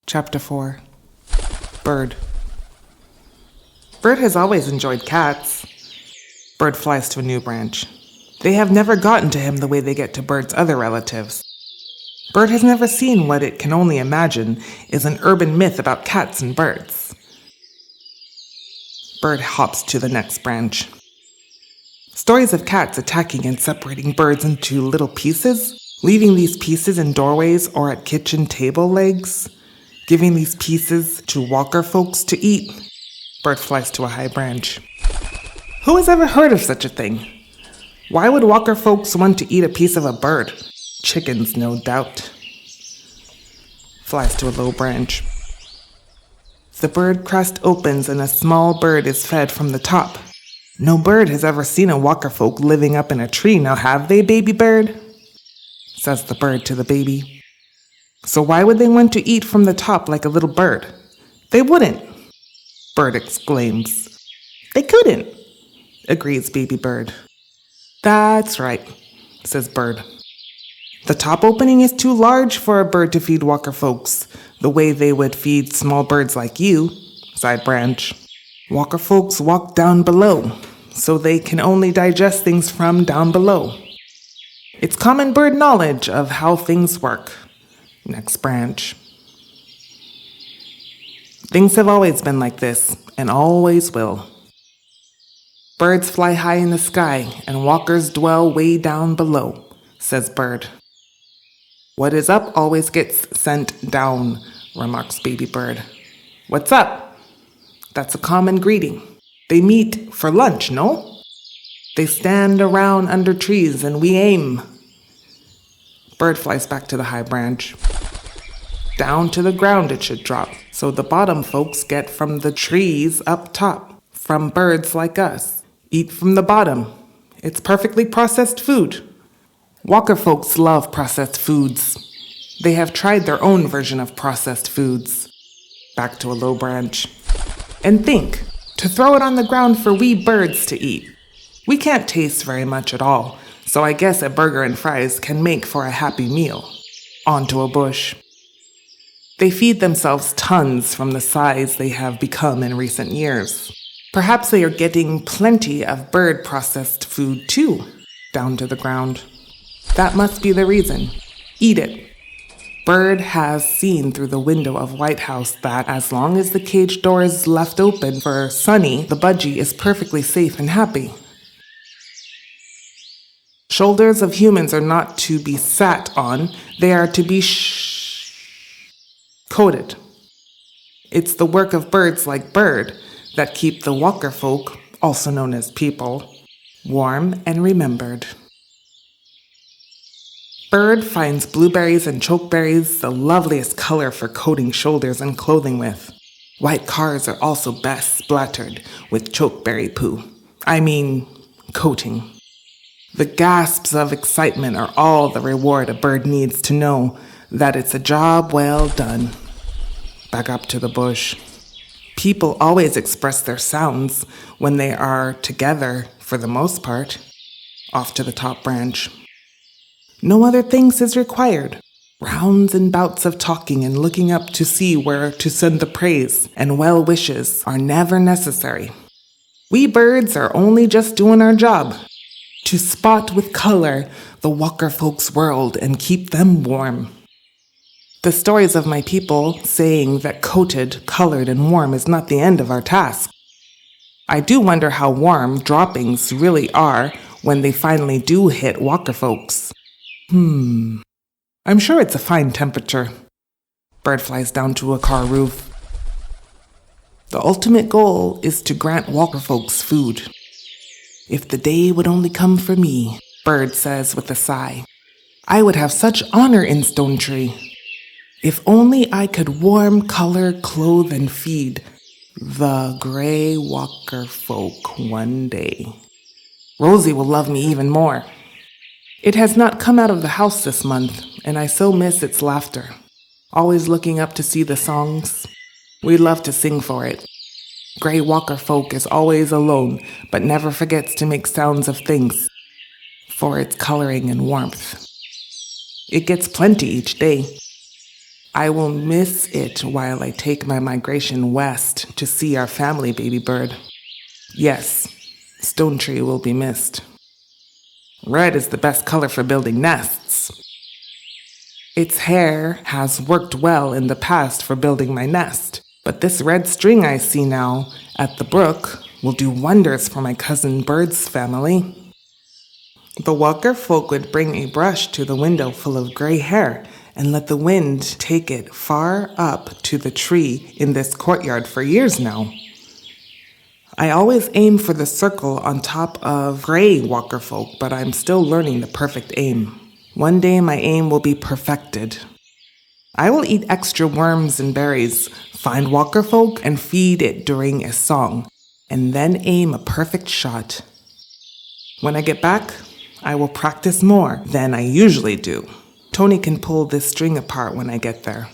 Chapter 4. Bird. Bird has always enjoyed cats. Bird flies to a new branch. They have never gotten to him the way they get to Bird's other relatives. Bird has never seen what it can only imagine is an urban myth about cats and birds. Bird hops to the next branch. Stories of cats attacking and separating birds into little pieces, leaving these pieces in doorways or at kitchen table legs, giving these pieces to walker folks to eat. Bird flies to a high branch. Who has ever heard of such a thing? Why would walker folks want to eat a piece of a bird? Chickens, no doubt. Flies to a low branch. The bird crust opens and a small bird is fed from the top. No bird has ever seen a walker folk living up in a tree, now have they, baby bird? Says the bird to the baby. So why would they want to eat from the top like a little bird? They wouldn't, Bird exclaims. They couldn't, agrees baby bird. That's right, says Bird. The top opening is too large for a bird to feed walker folks, the way they would feed small birds like you, sighed Branch. Walker folks walk down below, so they can only digest things from down below. It's common bird knowledge of how things work. Next branch. Things have always been like this, and always will. Birds fly high in the sky, and walkers dwell way down below, says Bird. What is up always gets sent down, remarks baby bird. What's up? That's a common greeting. They meet for lunch, no? They stand around under trees and we aim. Bird flies back to the high branch. Down to the ground it should drop, so the bottom folks get from the trees up top, from birds like us. Eat from the bottom. It's perfectly processed food. Walker folks love processed foods. They have tried their own version of processed foods. Back to a low branch. And think, to throw it on the ground for we birds to eat. We can't taste very much at all, so I guess a burger and fries can make for a happy meal. Onto a bush. They feed themselves tons from the size they have become in recent years. Perhaps they are getting plenty of bird processed food too, down to the ground. That must be the reason. Eat it. Bird has seen through the window of White House that as long as the cage door is left open for Sunny, the budgie is perfectly safe and happy. Shoulders of humans are not to be sat on, they are to be coated. It's the work of birds like Bird that keep the walker folk, also known as people, warm and remembered. Bird finds blueberries and chokeberries the loveliest color for coating shoulders and clothing with. White cars are also best splattered with chokeberry poo. Coating. The gasps of excitement are all the reward a bird needs to know that it's a job well done. Back up to the bush. People always express their sounds when they are together, for the most part. Off to the top branch. No other things is required. Rounds and bouts of talking and looking up to see where to send the praise and well wishes are never necessary. We birds are only just doing our job. To spot with color the walker folks' world and keep them warm. The stories of my people saying that coated, colored, and warm is not the end of our task. I do wonder how warm droppings really are when they finally do hit walker folks. I'm sure it's a fine temperature. Bird flies down to a car roof. The ultimate goal is to grant walker folks food. If the day would only come for me, Bird says with a sigh. I would have such honor in Stone Tree. If only I could warm, color, clothe, and feed the gray walker folk one day. Rosie will love me even more. It has not come out of the house this month, and I so miss its laughter. Always looking up to see the songs. We love to sing for it. Gray walker folk is always alone, but never forgets to make sounds of things for its coloring and warmth. It gets plenty each day. I will miss it while I take my migration west to see our family, baby bird. Yes, Stone Tree will be missed. Red is the best color for building nests. Its hair has worked well in the past for building my nest, but this red string I see now at the brook will do wonders for my cousin Bird's family. The Walker folk would bring a brush to the window full of gray hair and let the wind take it far up to the tree in this courtyard for years now. I always aim for the circle on top of gray Walker folk, but I'm still learning the perfect aim. One day my aim will be perfected. I will eat extra worms and berries, find Walker folk and feed it during a song, and then aim a perfect shot. When I get back, I will practice more than I usually do. Tony can pull this string apart when I get there.